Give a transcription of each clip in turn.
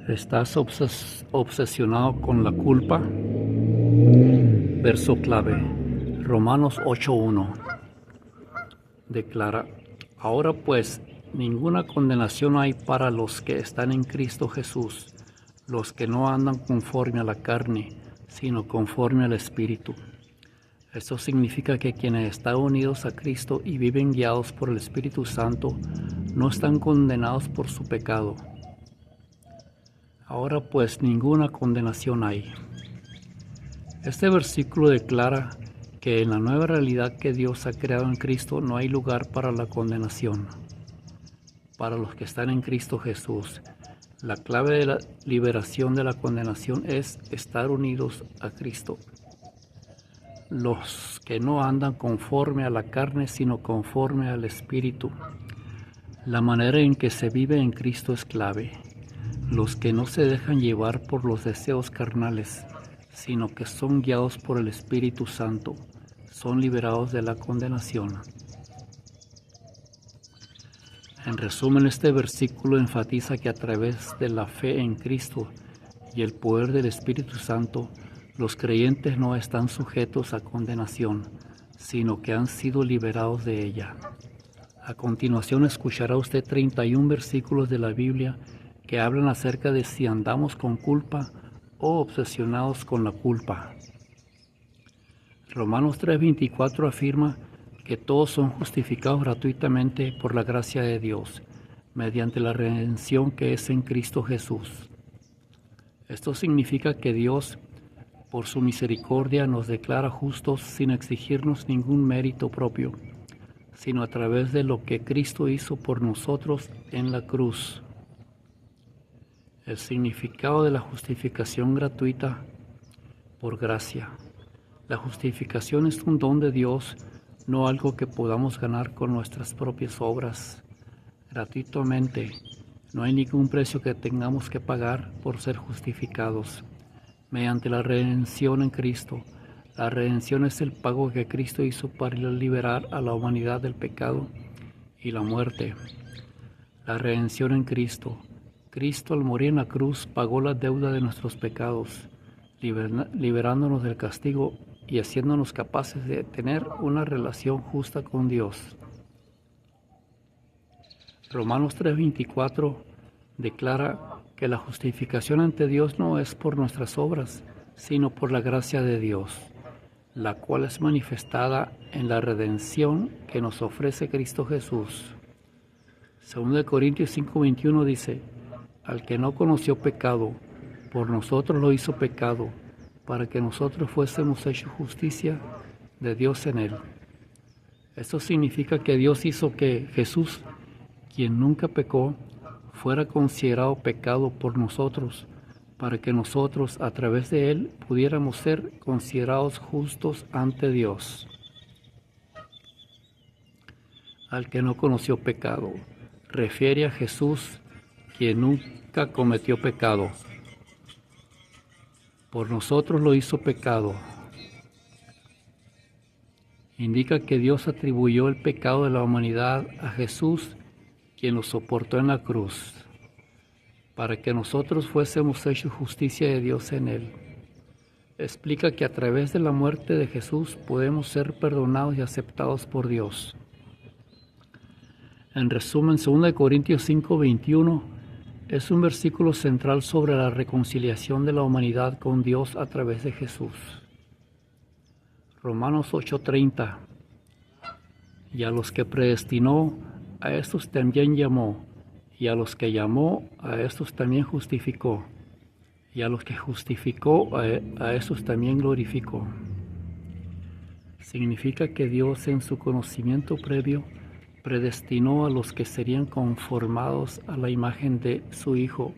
¿Estás obsesionado con la culpa? Verso clave, Romanos 8:1. Declara: ahora pues, ninguna condenación hay para los que están en Cristo Jesús, los que no andan conforme a la carne, sino conforme al Espíritu. Esto significa que quienes están unidos a Cristo y viven guiados por el Espíritu Santo no están condenados por su pecado. Ahora pues ninguna condenación hay. Este versículo declara que en la nueva realidad que Dios ha creado en Cristo no hay lugar para la condenación. Para los que están en Cristo Jesús, la clave de la liberación de la condenación es estar unidos a Cristo. Los que no andan conforme a la carne, sino conforme al Espíritu. La manera en que se vive en Cristo es clave. Los que no se dejan llevar por los deseos carnales, sino que son guiados por el Espíritu Santo, son liberados de la condenación. En resumen, este versículo enfatiza que a través de la fe en Cristo y el poder del Espíritu Santo, los creyentes no están sujetos a condenación, sino que han sido liberados de ella. A continuación escuchará usted 31 versículos de la Biblia que hablan acerca de si andamos con culpa o obsesionados con la culpa. Romanos 3:24 afirma que todos son justificados gratuitamente por la gracia de Dios, mediante la redención que es en Cristo Jesús. Esto significa que Dios, por su misericordia, nos declara justos sin exigirnos ningún mérito propio, sino a través de lo que Cristo hizo por nosotros en la cruz. El significado de la justificación gratuita por gracia. La justificación es un don de Dios, no algo que podamos ganar con nuestras propias obras. Gratuitamente, no hay ningún precio que tengamos que pagar por ser justificados. Mediante la redención en Cristo, la redención es el pago que Cristo hizo para liberar a la humanidad del pecado y la muerte. La redención en Cristo. Cristo al morir en la cruz pagó la deuda de nuestros pecados, liberándonos del castigo y haciéndonos capaces de tener una relación justa con Dios. Romanos 3:24 declara que la justificación ante Dios no es por nuestras obras, sino por la gracia de Dios, la cual es manifestada en la redención que nos ofrece Cristo Jesús. 2 Corintios 5:21 dice: al que no conoció pecado, por nosotros lo hizo pecado, para que nosotros fuésemos hechos justicia de Dios en él. Esto significa que Dios hizo que Jesús, quien nunca pecó, fuera considerado pecado por nosotros, para que nosotros a través de él pudiéramos ser considerados justos ante Dios. Al que no conoció pecado, refiere a Jesús, quien nunca cometió pecado. Por nosotros lo hizo pecado. Indica que Dios atribuyó el pecado de la humanidad a Jesús, quien lo soportó en la cruz, para que nosotros fuésemos hechos justicia de Dios en él. Explica que a través de la muerte de Jesús podemos ser perdonados y aceptados por Dios. En resumen, 2 Corintios 5:21 es un versículo central sobre la reconciliación de la humanidad con Dios a través de Jesús. Romanos 8:30: y a los que predestinó, a estos también llamó, y a los que llamó, a estos también justificó, y a los que justificó, a estos también glorificó. Significa que Dios, en su conocimiento previo, predestinó a los que serían conformados a la imagen de su Hijo.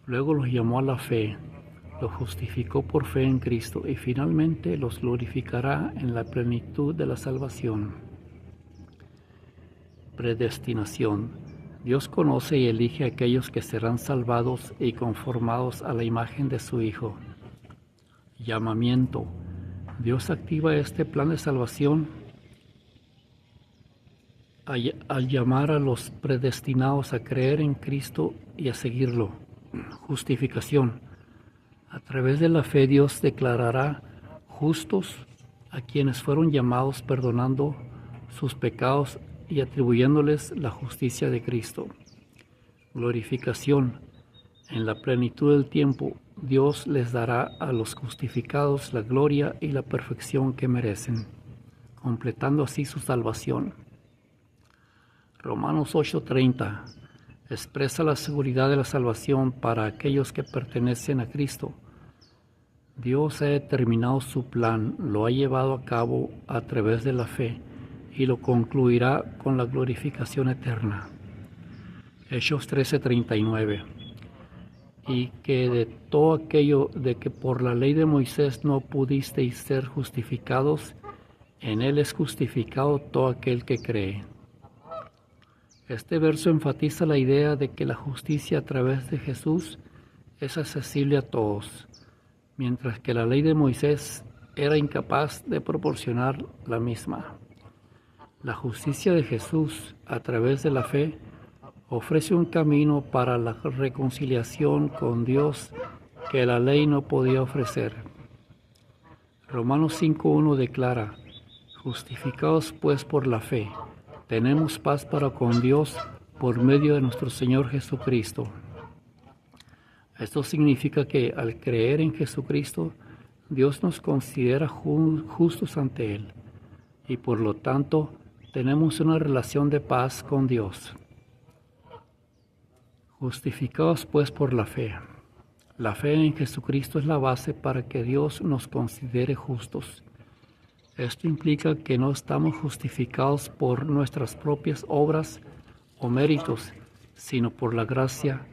Luego los llamó a la fe, los justificó por fe en Cristo y finalmente los glorificará en la plenitud de la salvación. Predestinación. Dios conoce y elige a aquellos que serán salvados y conformados a la imagen de su Hijo. Llamamiento. Dios activa este plan de salvación al llamar a los predestinados a creer en Cristo y a seguirlo. Justificación. A través de la fe Dios declarará justos a quienes fueron llamados, perdonando sus pecados y atribuyéndoles la justicia de Cristo. Glorificación. En la plenitud del tiempo, Dios les dará a los justificados la gloria y la perfección que merecen, completando así su salvación. Romanos 8:30 expresa la seguridad de la salvación para aquellos que pertenecen a Cristo. Dios ha determinado su plan, lo ha llevado a cabo a través de la fe y lo concluirá con la glorificación eterna. Hechos 13:39. Y que de todo aquello de que por la ley de Moisés no pudisteis ser justificados, en él es justificado todo aquel que cree. Este verso enfatiza la idea de que la justicia a través de Jesús es accesible a todos, mientras que la ley de Moisés era incapaz de proporcionar la misma. La justicia de Jesús a través de la fe ofrece un camino para la reconciliación con Dios que la ley no podía ofrecer. Romanos 5:1 declara: justificados pues por la fe, tenemos paz para con Dios por medio de nuestro Señor Jesucristo. Esto significa que al creer en Jesucristo, Dios nos considera justos ante Él y por lo tanto tenemos una relación de paz con Dios. Justificados pues por la fe. La fe en Jesucristo es la base para que Dios nos considere justos. Esto implica que no estamos justificados por nuestras propias obras o méritos, sino por la gracia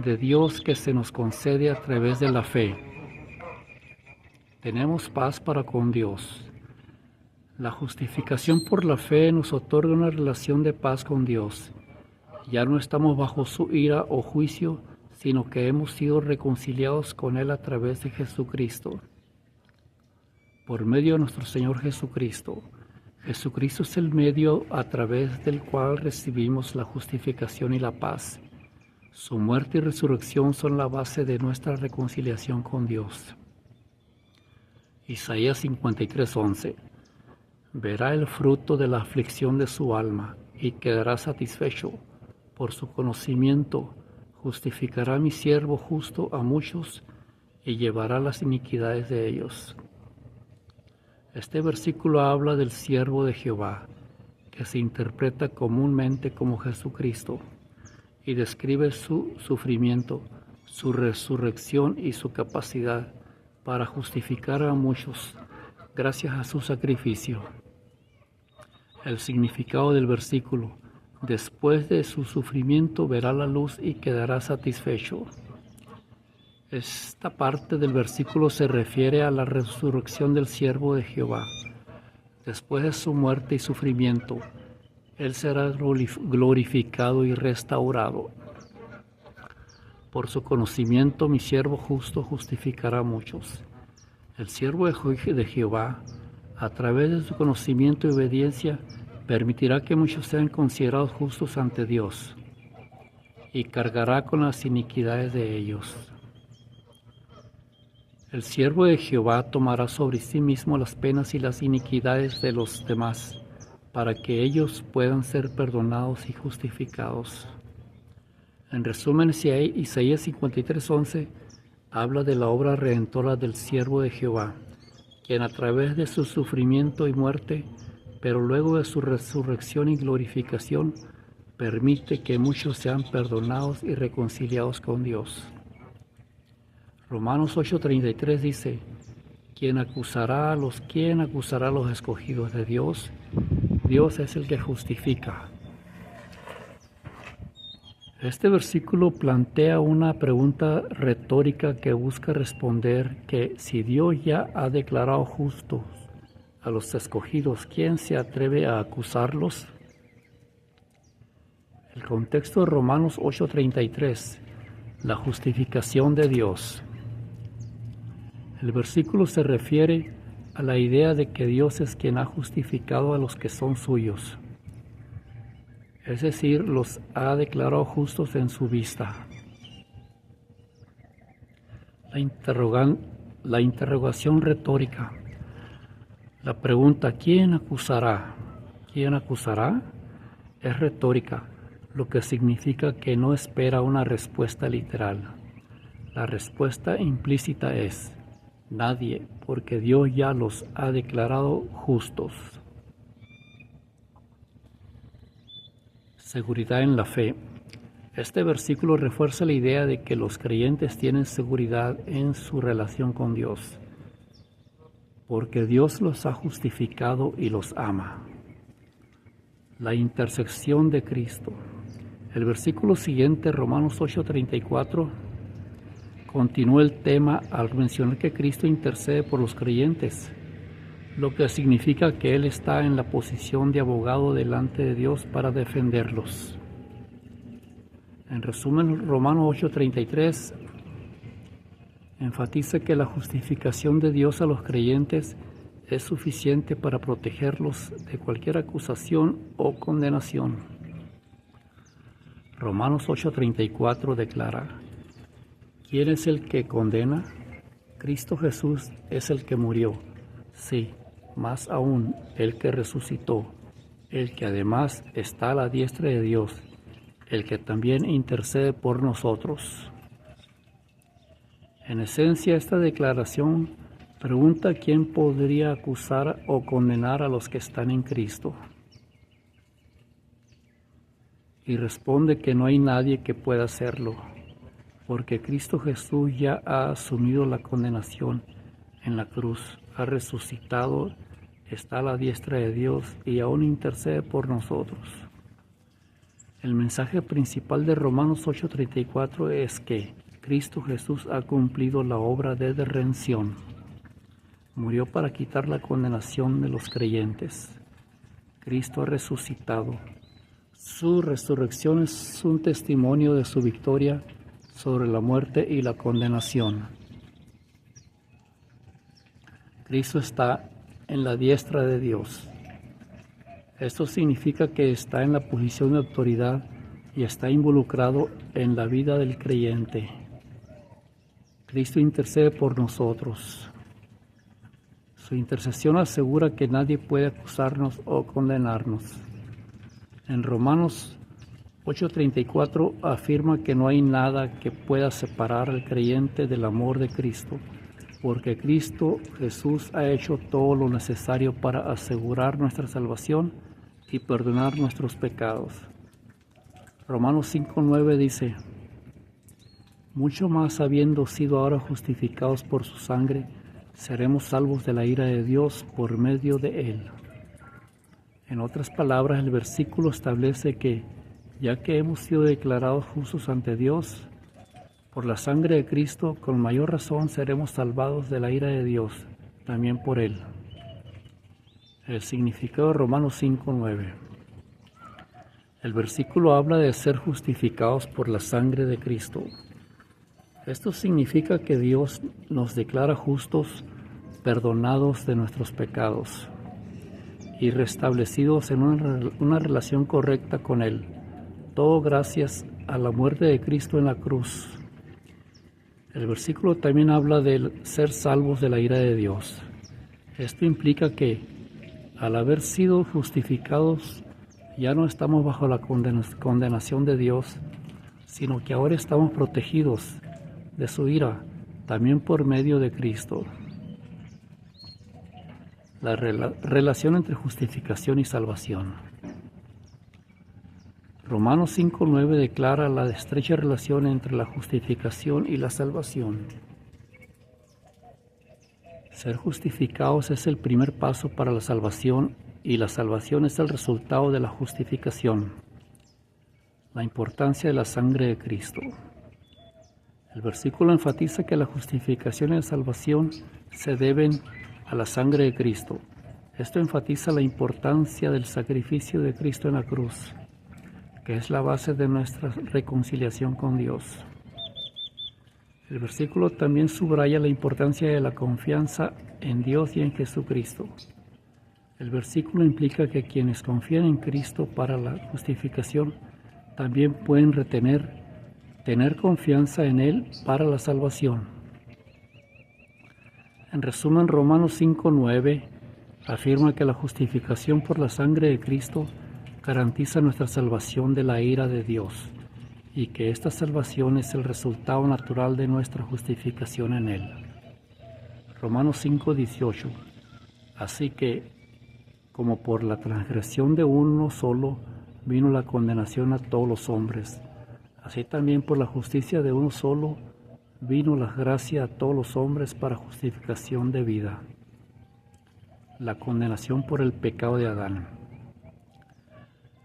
de Dios que se nos concede a través de la fe. Tenemos paz para con Dios. La justificación por la fe nos otorga una relación de paz con Dios. Ya no estamos bajo su ira o juicio, sino que hemos sido reconciliados con Él a través de Jesucristo. Por medio de nuestro Señor Jesucristo. Jesucristo es el medio a través del cual recibimos la justificación y la paz. Su muerte y resurrección son la base de nuestra reconciliación con Dios. Isaías 53:11. Verá el fruto de la aflicción de su alma y quedará satisfecho. Por su conocimiento justificará mi siervo justo a muchos y llevará las iniquidades de ellos. Este versículo habla del siervo de Jehová, que se interpreta comúnmente como Jesucristo, y describe su sufrimiento, su resurrección y su capacidad para justificar a muchos gracias a su sacrificio. El significado del versículo: después de su sufrimiento verá la luz y quedará satisfecho. Esta parte del versículo se refiere a la resurrección del siervo de Jehová. Después de su muerte y sufrimiento, Él será glorificado y restaurado. Por su conocimiento, mi siervo justo justificará a muchos. El siervo de Jehová, a través de su conocimiento y obediencia, permitirá que muchos sean considerados justos ante Dios y cargará con las iniquidades de ellos. El siervo de Jehová tomará sobre sí mismo las penas y las iniquidades de los demás, para que ellos puedan ser perdonados y justificados. En resumen, Isaías 53:11 habla de la obra redentora del siervo de Jehová, quien a través de su sufrimiento y muerte, pero luego de su resurrección y glorificación, permite que muchos sean perdonados y reconciliados con Dios. Romanos 8:33 dice: ¿Quién acusará a los escogidos de Dios? Dios es el que justifica. Este versículo plantea una pregunta retórica que busca responder que si Dios ya ha declarado justos a los escogidos, ¿quién se atreve a acusarlos? El contexto de Romanos 8:33, la justificación de Dios. El versículo se refiere a la idea de que Dios es quien ha justificado a los que son suyos, es decir, los ha declarado justos en su vista. La interrogación retórica. La pregunta ¿quién acusará? ¿Quién acusará? Es retórica, lo que significa que no espera una respuesta literal. La respuesta implícita es nadie, porque Dios ya los ha declarado justos. Seguridad en la fe. Este versículo refuerza la idea de que los creyentes tienen seguridad en su relación con Dios, porque Dios los ha justificado y los ama. La intersección de Cristo. El versículo siguiente, Romanos 8:34, continúa el tema al mencionar que Cristo intercede por los creyentes, lo que significa que Él está en la posición de abogado delante de Dios para defenderlos. En resumen, Romanos 8:33 enfatiza que la justificación de Dios a los creyentes es suficiente para protegerlos de cualquier acusación o condenación. Romanos 8:34 declara: ¿quién es el que condena? Cristo Jesús es el que murió, sí, más aún el que resucitó, el que además está a la diestra de Dios, el que también intercede por nosotros. En esencia, esta declaración pregunta quién podría acusar o condenar a los que están en Cristo. Y responde que no hay nadie que pueda hacerlo, porque Cristo Jesús ya ha asumido la condenación en la cruz, ha resucitado, está a la diestra de Dios y aún intercede por nosotros. El mensaje principal de Romanos 8:34 es que Cristo Jesús ha cumplido la obra de redención. Murió para quitar la condenación de los creyentes. Cristo ha resucitado. Su resurrección es un testimonio de su victoria sobre la muerte y la condenación. Cristo está en la diestra de Dios. Esto significa que está en la posición de autoridad y está involucrado en la vida del creyente. Cristo intercede por nosotros. Su intercesión asegura que nadie puede acusarnos o condenarnos. En Romanos 8:34 afirma que no hay nada que pueda separar al creyente del amor de Cristo, porque Cristo Jesús ha hecho todo lo necesario para asegurar nuestra salvación y perdonar nuestros pecados. Romanos 5:9 dice: mucho más habiendo sido ahora justificados por su sangre, seremos salvos de la ira de Dios por medio de él. En otras palabras, el versículo establece que, ya que hemos sido declarados justos ante Dios, por la sangre de Cristo, con mayor razón seremos salvados de la ira de Dios, también por él. El significado de Romanos 5:9. El versículo habla de ser justificados por la sangre de Cristo. Esto significa que Dios nos declara justos, perdonados de nuestros pecados y restablecidos en una relación correcta con Él. Todo gracias a la muerte de Cristo en la cruz. El versículo también habla de ser salvos de la ira de Dios. Esto implica que, al haber sido justificados, ya no estamos bajo la condenación de Dios, sino que ahora estamos protegidos de su ira, también por medio de Cristo. La relación entre justificación y salvación. Romanos 5:9 declara la estrecha relación entre la justificación y la salvación. Ser justificados es el primer paso para la salvación y la salvación es el resultado de la justificación. La importancia de la sangre de Cristo. El versículo enfatiza que la justificación y la salvación se deben a la sangre de Cristo. Esto enfatiza la importancia del sacrificio de Cristo en la cruz, que es la base de nuestra reconciliación con Dios. El versículo también subraya la importancia de la confianza en Dios y en Jesucristo. El versículo implica que quienes confían en Cristo para la justificación también pueden tener confianza en Él para la salvación. En resumen, Romanos 5:9 afirma que la justificación por la sangre de Cristo garantiza nuestra salvación de la ira de Dios y que esta salvación es el resultado natural de nuestra justificación en Él. Romanos 5:18. Así que, como por la transgresión de uno solo vino la condenación a todos los hombres, así también por la justicia de uno solo vino la gracia a todos los hombres para justificación de vida. La condenación por el pecado de Adán.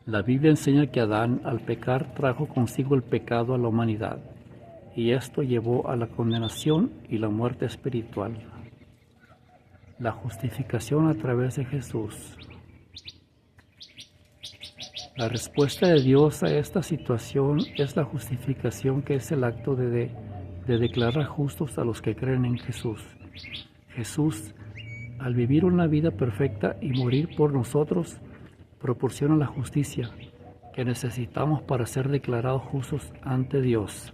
La Biblia enseña que Adán, al pecar, trajo consigo el pecado a la humanidad, y esto llevó a la condenación y la muerte espiritual. La justificación a través de Jesús. La respuesta de Dios a esta situación es la justificación, que es el acto de declarar justos a los que creen en Jesús. Jesús, al vivir una vida perfecta y morir por nosotros, proporciona la justicia que necesitamos para ser declarados justos ante Dios.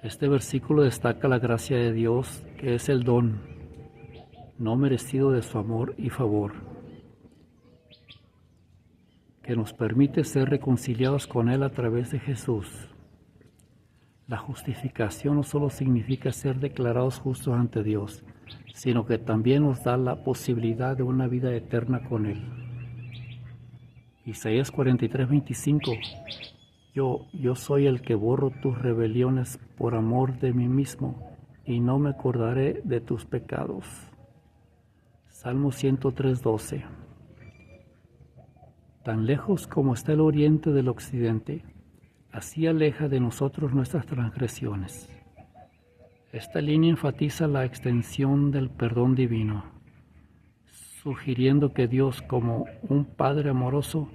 Este versículo destaca la gracia de Dios, que es el don no merecido de su amor y favor, que nos permite ser reconciliados con Él a través de Jesús. La justificación no solo significa ser declarados justos ante Dios, sino que también nos da la posibilidad de una vida eterna con Él. Isaías 43:25. Yo soy el que borro tus rebeliones por amor de mí mismo, y no me acordaré de tus pecados. Salmo 103:12. Tan lejos como está el oriente del occidente, así aleja de nosotros nuestras transgresiones. Esta línea enfatiza la extensión del perdón divino, sugiriendo que Dios, como un Padre amoroso,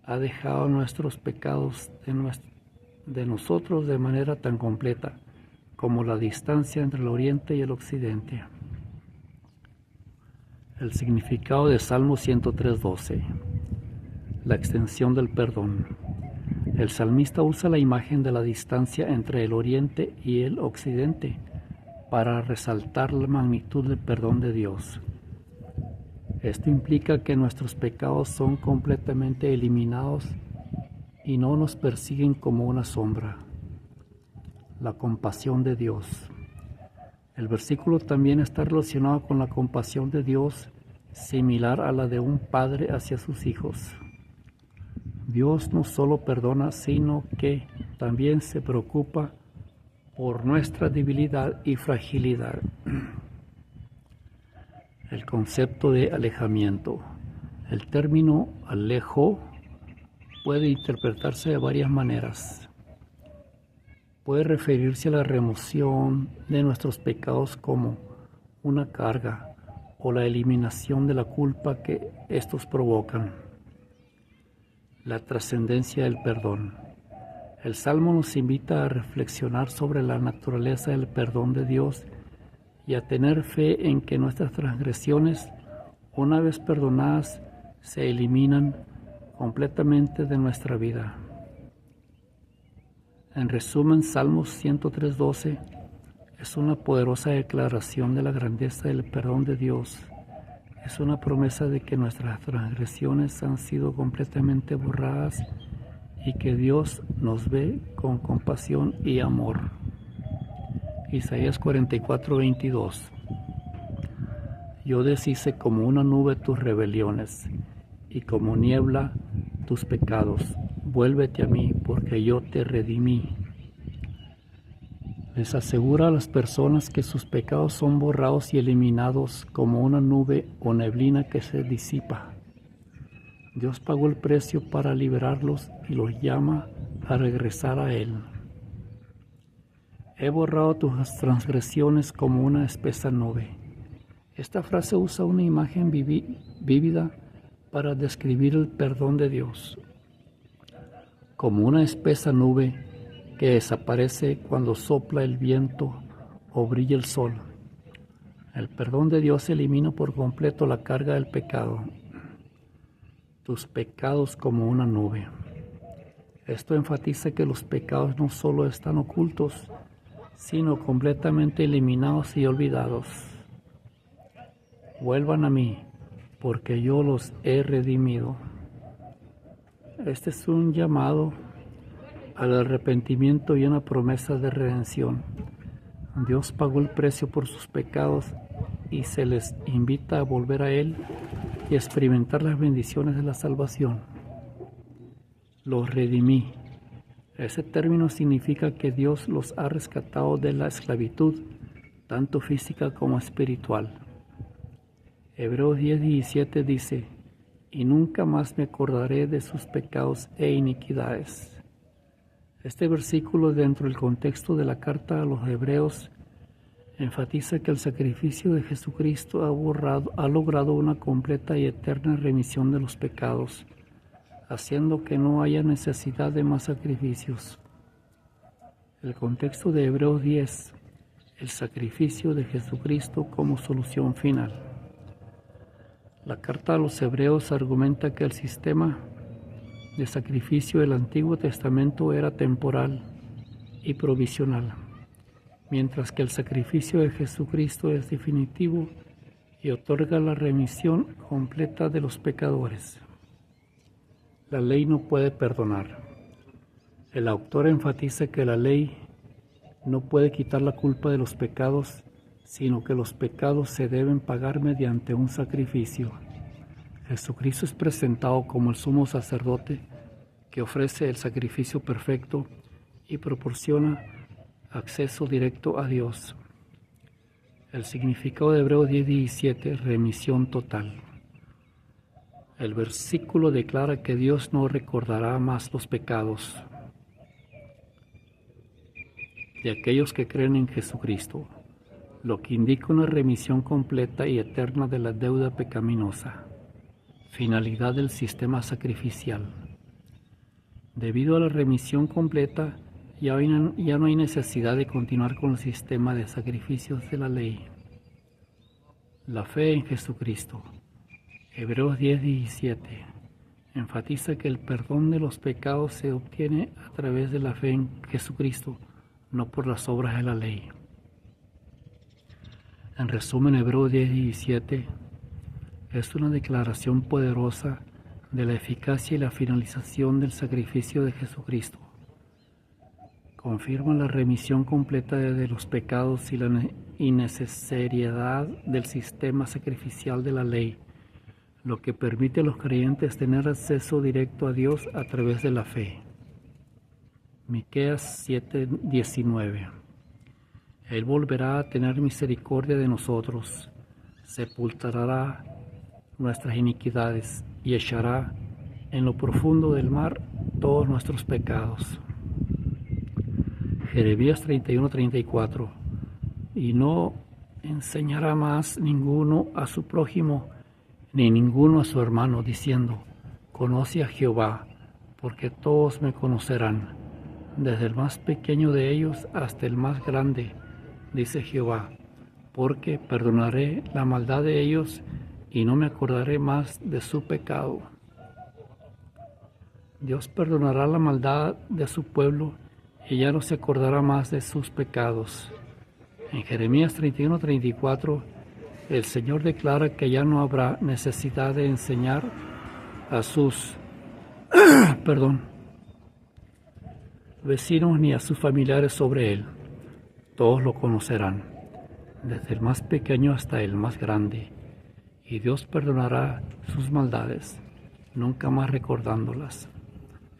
ha dejado nuestros pecados de nosotros de manera tan completa como la distancia entre el oriente y el occidente. El significado de Salmo 103:12. La extensión del perdón. El salmista usa la imagen de la distancia entre el oriente y el occidente para resaltar la magnitud del perdón de Dios. Esto implica que nuestros pecados son completamente eliminados y no nos persiguen como una sombra. La compasión de Dios. El versículo también está relacionado con la compasión de Dios, similar a la de un padre hacia sus hijos. Dios no solo perdona, sino que también se preocupa por nuestra debilidad y fragilidad. El concepto de alejamiento. El término alejo puede interpretarse de varias maneras. Puede referirse a la remoción de nuestros pecados como una carga o la eliminación de la culpa que estos provocan. La trascendencia del perdón. El Salmo nos invita a reflexionar sobre la naturaleza del perdón de Dios y a tener fe en que nuestras transgresiones, una vez perdonadas, se eliminan completamente de nuestra vida. En resumen, Salmos 103:12 es una poderosa declaración de la grandeza del perdón de Dios. Es una promesa de que nuestras transgresiones han sido completamente borradas y que Dios nos ve con compasión y amor. Isaías 44:22. Yo deshice como una nube tus rebeliones y como niebla tus pecados. Vuélvete a mí, porque yo te redimí. Les asegura a las personas que sus pecados son borrados y eliminados como una nube o neblina que se disipa. Dios pagó el precio para liberarlos y los llama a regresar a Él. He borrado tus transgresiones como una espesa nube. Esta frase usa una imagen vívida para describir el perdón de Dios. Como una espesa nube que desaparece cuando sopla el viento o brilla el sol. El perdón de Dios elimina por completo la carga del pecado. Tus pecados como una nube. Esto enfatiza que los pecados no solo están ocultos, sino completamente eliminados y olvidados. Vuelvan a mí, porque yo los he redimido. Este es un llamado al arrepentimiento y una promesa de redención. Dios pagó el precio por sus pecados y se les invita a volver a Él y experimentar las bendiciones de la salvación. Los redimí. Ese término significa que Dios los ha rescatado de la esclavitud, tanto física como espiritual. Hebreos 10:17 dice: y nunca más me acordaré de sus pecados e iniquidades. Este versículo, dentro del contexto de la carta a los Hebreos, enfatiza que el sacrificio de Jesucristo ha logrado una completa y eterna remisión de los pecados, haciendo que no haya necesidad de más sacrificios. El contexto de Hebreos 10, el sacrificio de Jesucristo como solución final. La carta a los Hebreos argumenta que el sistema de sacrificio del Antiguo Testamento era temporal y provisional, mientras que el sacrificio de Jesucristo es definitivo y otorga la remisión completa de los pecadores. La ley no puede perdonar. El autor enfatiza que la ley no puede quitar la culpa de los pecados, sino que los pecados se deben pagar mediante un sacrificio. Jesucristo es presentado como el sumo sacerdote que ofrece el sacrificio perfecto y proporciona acceso directo a Dios. El significado de Hebreos 10:17, remisión total. El versículo declara que Dios no recordará más los pecados de aquellos que creen en Jesucristo, lo que indica una remisión completa y eterna de la deuda pecaminosa. Finalidad del sistema sacrificial. Debido a la remisión completa, ya no hay necesidad de continuar con el sistema de sacrificios de la ley. La fe en Jesucristo. Hebreos 10:17 enfatiza que el perdón de los pecados se obtiene a través de la fe en Jesucristo, no por las obras de la ley. En resumen, Hebreos 10:17 es una declaración poderosa de la eficacia y la finalización del sacrificio de Jesucristo. Confirma la remisión completa de los pecados y la innecesariedad del sistema sacrificial de la ley, lo que permite a los creyentes tener acceso directo a Dios a través de la fe. Miqueas 7:19. Él volverá a tener misericordia de nosotros, sepultará nuestras iniquidades y echará en lo profundo del mar todos nuestros pecados. Jeremías 31:34. Y no enseñará más ninguno a su prójimo, ni ninguno a su hermano, diciendo: conoce a Jehová, porque todos me conocerán, desde el más pequeño de ellos hasta el más grande, dice Jehová, porque perdonaré la maldad de ellos y no me acordaré más de su pecado. Dios perdonará la maldad de su pueblo y ya no se acordará más de sus pecados. En Jeremías 31:34, el Señor declara que ya no habrá necesidad de enseñar a sus vecinos ni a sus familiares sobre Él. Todos lo conocerán, desde el más pequeño hasta el más grande, y Dios perdonará sus maldades, nunca más recordándolas.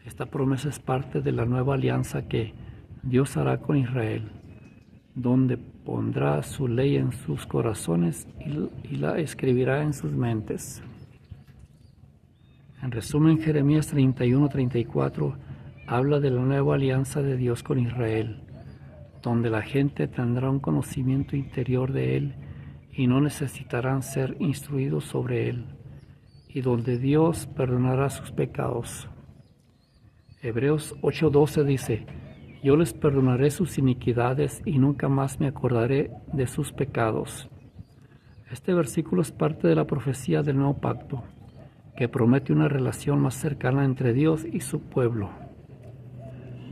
Esta promesa es parte de la nueva alianza que Dios hará con Israel, donde pondrá su ley en sus corazones y la escribirá en sus mentes. En resumen, Jeremías 31:34 habla de la nueva alianza de Dios con Israel, donde la gente tendrá un conocimiento interior de Él y no necesitarán ser instruidos sobre Él, y donde Dios perdonará sus pecados. Hebreos 8:12 dice: yo les perdonaré sus iniquidades y nunca más me acordaré de sus pecados. Este versículo es parte de la profecía del nuevo pacto, que promete una relación más cercana entre Dios y su pueblo,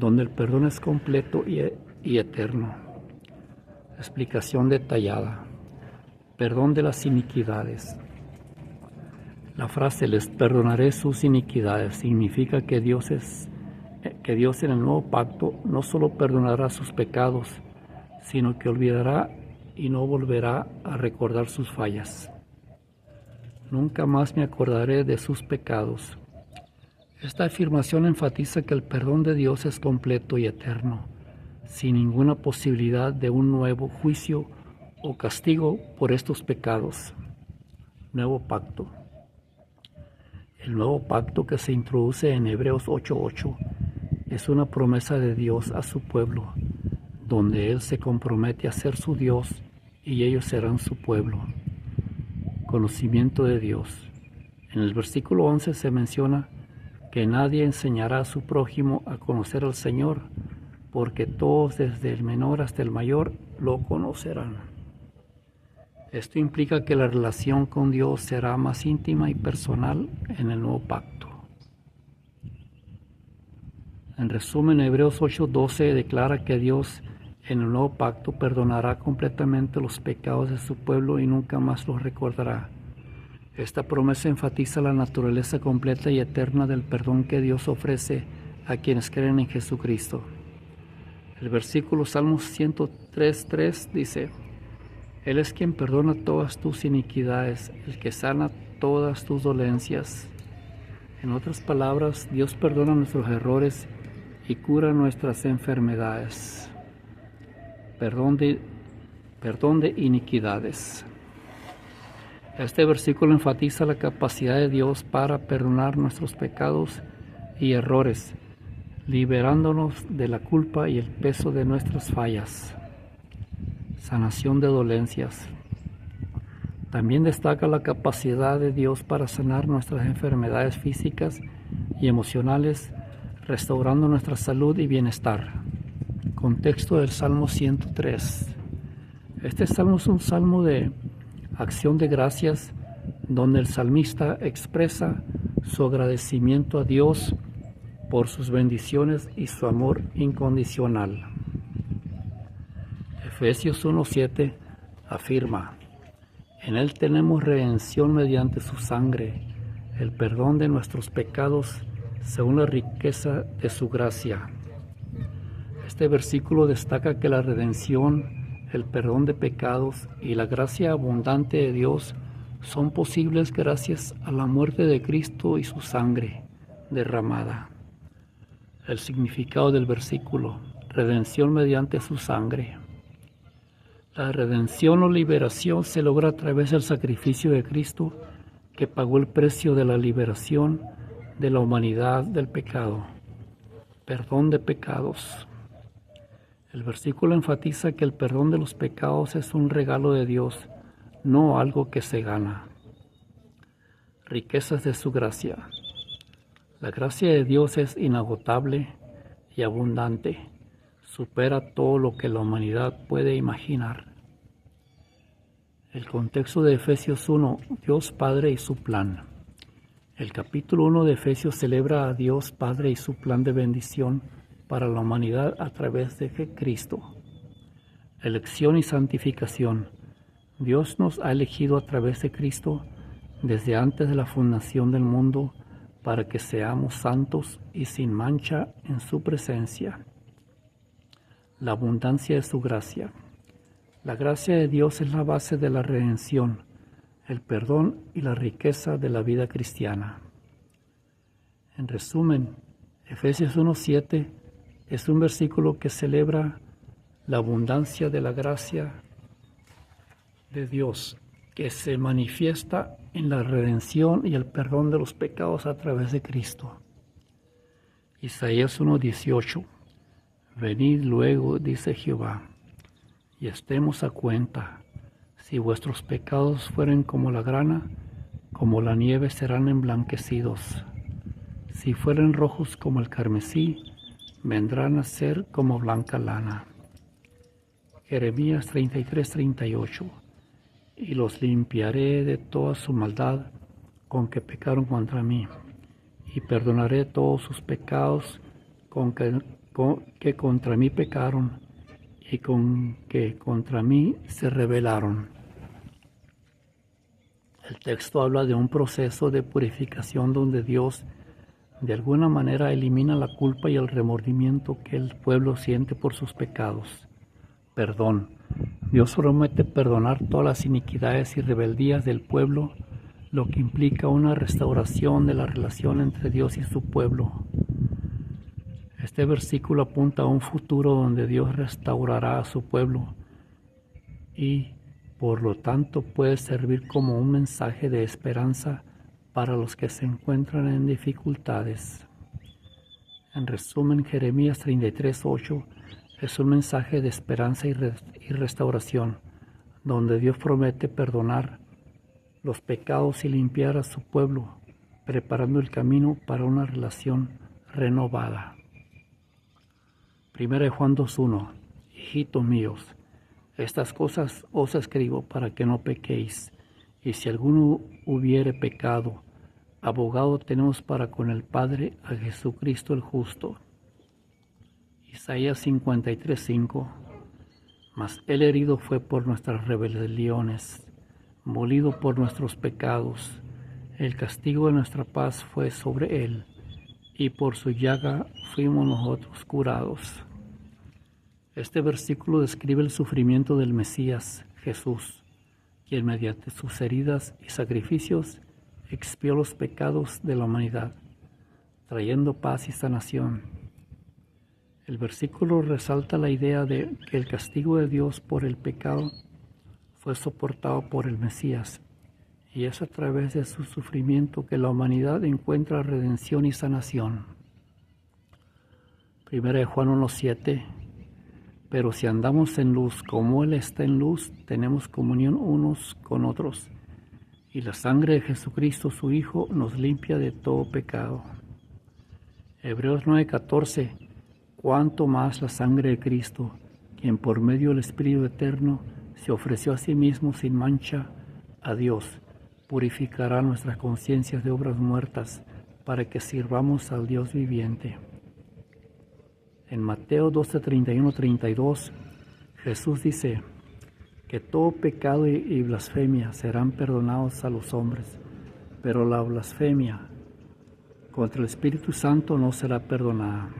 donde el perdón es completo y eterno. Explicación detallada. Perdón de las iniquidades. La frase "les perdonaré sus iniquidades" significa que Dios en el nuevo pacto no solo perdonará sus pecados, sino que olvidará y no volverá a recordar sus fallas. Nunca más me acordaré de sus pecados. Esta afirmación enfatiza que el perdón de Dios es completo y eterno, sin ninguna posibilidad de un nuevo juicio o castigo por estos pecados. Nuevo pacto. El nuevo pacto que se introduce en Hebreos 8:8 es una promesa de Dios a su pueblo, donde Él se compromete a ser su Dios y ellos serán su pueblo. Conocimiento de Dios. En el versículo 11 se menciona que nadie enseñará a su prójimo a conocer al Señor, porque todos desde el menor hasta el mayor lo conocerán. Esto implica que la relación con Dios será más íntima y personal en el nuevo pacto. En resumen, Hebreos 8:12 declara que Dios en el nuevo pacto perdonará completamente los pecados de su pueblo y nunca más los recordará. Esta promesa enfatiza la naturaleza completa y eterna del perdón que Dios ofrece a quienes creen en Jesucristo. El versículo Salmos 103:3 dice: Él es quien perdona todas tus iniquidades, el que sana todas tus dolencias. En otras palabras, Dios perdona nuestros errores y cura nuestras enfermedades. Perdón de iniquidades. Este versículo enfatiza la capacidad de Dios para perdonar nuestros pecados y errores, liberándonos de la culpa y el peso de nuestras fallas. Sanación de dolencias. También destaca la capacidad de Dios para sanar nuestras enfermedades físicas y emocionales, restaurando nuestra salud y bienestar. Contexto del Salmo 103. Este salmo es un salmo de acción de gracias, donde el salmista expresa su agradecimiento a Dios por sus bendiciones y su amor incondicional. Efesios 1:7 afirma: En Él tenemos redención mediante su sangre, el perdón de nuestros pecados según la riqueza de su gracia. Este versículo destaca que la redención, el perdón de pecados y la gracia abundante de Dios son posibles gracias a la muerte de Cristo y su sangre derramada. El significado del versículo: redención mediante su sangre. La redención o liberación se logra a través del sacrificio de Cristo, que pagó el precio de la liberación de la humanidad del pecado. Perdón de pecados. El versículo enfatiza que el perdón de los pecados es un regalo de Dios, no algo que se gana. Riquezas de su gracia. La gracia de Dios es inagotable y abundante. Supera todo lo que la humanidad puede imaginar. El contexto de Efesios 1, Dios Padre y su plan. El capítulo 1 de Efesios celebra a Dios Padre y su plan de bendición para la humanidad a través de Cristo. Elección y santificación. Dios nos ha elegido a través de Cristo desde antes de la fundación del mundo para que seamos santos y sin mancha en su presencia. La abundancia de su gracia. La gracia de Dios es la base de la redención, el perdón y la riqueza de la vida cristiana. En resumen, Efesios 1:7 es un versículo que celebra la abundancia de la gracia de Dios, que se manifiesta en la redención y el perdón de los pecados a través de Cristo. Isaías 1:18. Venid luego, dice Jehová, y estemos a cuenta. Si vuestros pecados fueren como la grana, como la nieve serán emblanquecidos. Si fueren rojos como el carmesí, vendrán a ser como blanca lana. Jeremías 33:38. Y los limpiaré de toda su maldad con que pecaron contra mí, y perdonaré todos sus pecados que contra mí pecaron, y con que contra mí se rebelaron. El texto habla de un proceso de purificación donde Dios de alguna manera elimina la culpa y el remordimiento que el pueblo siente por sus pecados. Perdón. Dios promete perdonar todas las iniquidades y rebeldías del pueblo, lo que implica una restauración de la relación entre Dios y su pueblo. Este versículo apunta a un futuro donde Dios restaurará a su pueblo y, por lo tanto, puede servir como un mensaje de esperanza para los que se encuentran en dificultades. En resumen, Jeremías 33:8 es un mensaje de esperanza y restauración, donde Dios promete perdonar los pecados y limpiar a su pueblo, preparando el camino para una relación renovada. 1 Juan 2:1. Hijitos míos, estas cosas os escribo para que no pequéis, y si alguno hubiere pecado, abogado tenemos para con el Padre a Jesucristo el justo. Isaías 53:5. Mas él herido fue por nuestras rebeliones, molido por nuestros pecados. El castigo de nuestra paz fue sobre él, y por su llaga fuimos nosotros curados. Este versículo describe el sufrimiento del Mesías, Jesús, quien mediante sus heridas y sacrificios expió los pecados de la humanidad, trayendo paz y sanación. El versículo resalta la idea de que el castigo de Dios por el pecado fue soportado por el Mesías, y es a través de su sufrimiento que la humanidad encuentra redención y sanación. 1 Juan 1:7. Pero si andamos en luz como Él está en luz, tenemos comunión unos con otros, y la sangre de Jesucristo su Hijo nos limpia de todo pecado. Hebreos 9:14. Cuánto más la sangre de Cristo, quien por medio del Espíritu Eterno se ofreció a sí mismo sin mancha a Dios, purificará nuestras conciencias de obras muertas para que sirvamos al Dios viviente. En Mateo 12:31-32, Jesús dice que todo pecado y blasfemia serán perdonados a los hombres, pero la blasfemia contra el Espíritu Santo no será perdonada.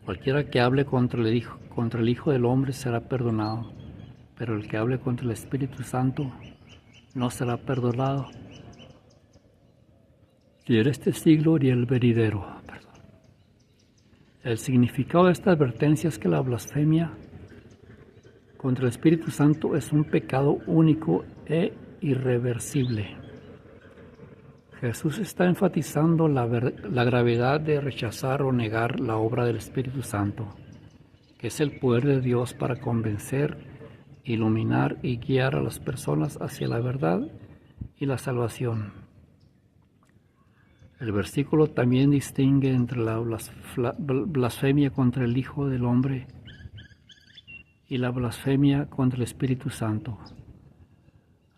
Cualquiera que hable contra el Hijo del Hombre será perdonado, pero el que hable contra el Espíritu Santo no será perdonado, ni en este siglo ni en el venidero. El significado de esta advertencia es que la blasfemia contra el Espíritu Santo es un pecado único e irreversible. Jesús está enfatizando la gravedad de rechazar o negar la obra del Espíritu Santo, que es el poder de Dios para convencer, iluminar y guiar a las personas hacia la verdad y la salvación. El versículo también distingue entre la blasfemia contra el Hijo del Hombre y la blasfemia contra el Espíritu Santo.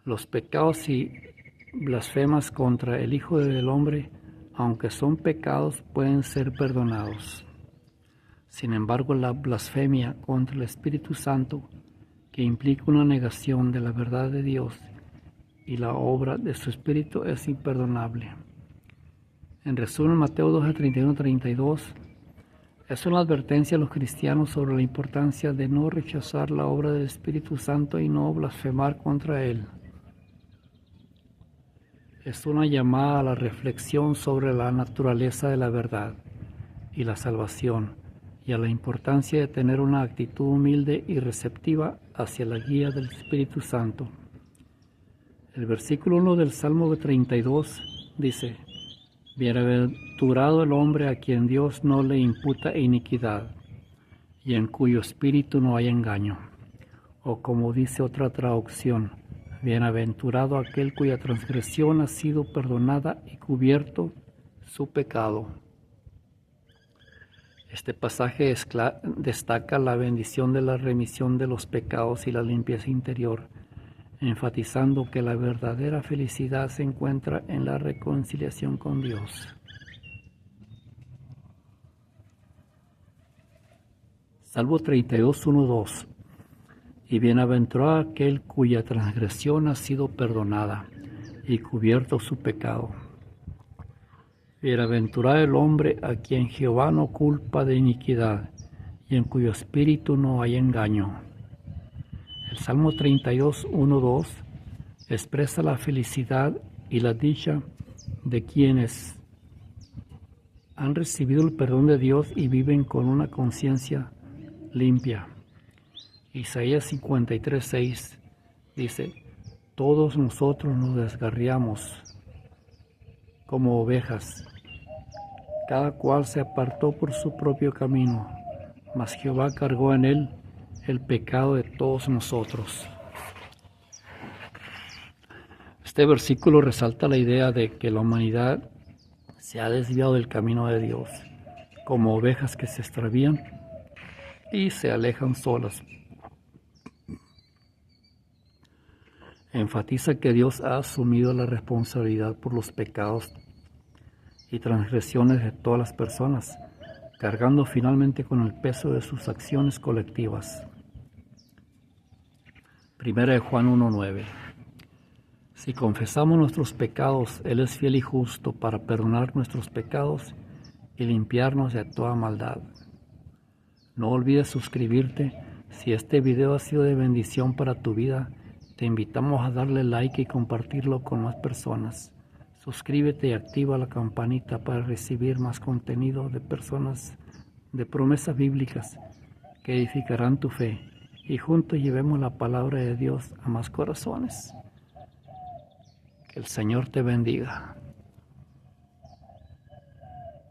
Los pecados y blasfemas contra el Hijo del Hombre, aunque son pecados, pueden ser perdonados. Sin embargo, la blasfemia contra el Espíritu Santo, que implica una negación de la verdad de Dios y la obra de su Espíritu, es imperdonable. En resumen, Mateo 12:31-32 es una advertencia a los cristianos sobre la importancia de no rechazar la obra del Espíritu Santo y no blasfemar contra él. Es una llamada a la reflexión sobre la naturaleza de la verdad y la salvación, y a la importancia de tener una actitud humilde y receptiva hacia la guía del Espíritu Santo. El versículo 1 del Salmo 32 dice: Bienaventurado el hombre a quien Dios no le imputa iniquidad, y en cuyo espíritu no hay engaño. O como dice otra traducción, bienaventurado aquel cuya transgresión ha sido perdonada y cubierto su pecado. Este pasaje destaca la bendición de la remisión de los pecados y la limpieza interior, enfatizando que la verdadera felicidad se encuentra en la reconciliación con Dios. Salmo 32, 1, 2. Y bienaventurado aquel cuya transgresión ha sido perdonada y cubierto su pecado. Bienaventurado el hombre a quien Jehová no culpa de iniquidad y en cuyo espíritu no hay engaño. El Salmo 32, 1, 2 expresa la felicidad y la dicha de quienes han recibido el perdón de Dios y viven con una conciencia limpia. Isaías 53, 6 dice: todos nosotros nos desgarriamos como ovejas, cada cual se apartó por su propio camino, mas Jehová cargó en él el pecado de todos nosotros. Este versículo resalta la idea de que la humanidad se ha desviado del camino de Dios, como ovejas que se extravían y se alejan solas. Enfatiza que Dios ha asumido la responsabilidad por los pecados y transgresiones de todas las personas, cargando finalmente con el peso de sus acciones colectivas. 1 Juan 1:9. Si confesamos nuestros pecados, Él es fiel y justo para perdonar nuestros pecados y limpiarnos de toda maldad. No olvides suscribirte. Si este video ha sido de bendición para tu vida, te invitamos a darle like y compartirlo con más personas. Suscríbete y activa la campanita para recibir más contenido de personas de promesas bíblicas que edificarán tu fe y juntos llevemos la palabra de Dios a más corazones. Que el Señor te bendiga.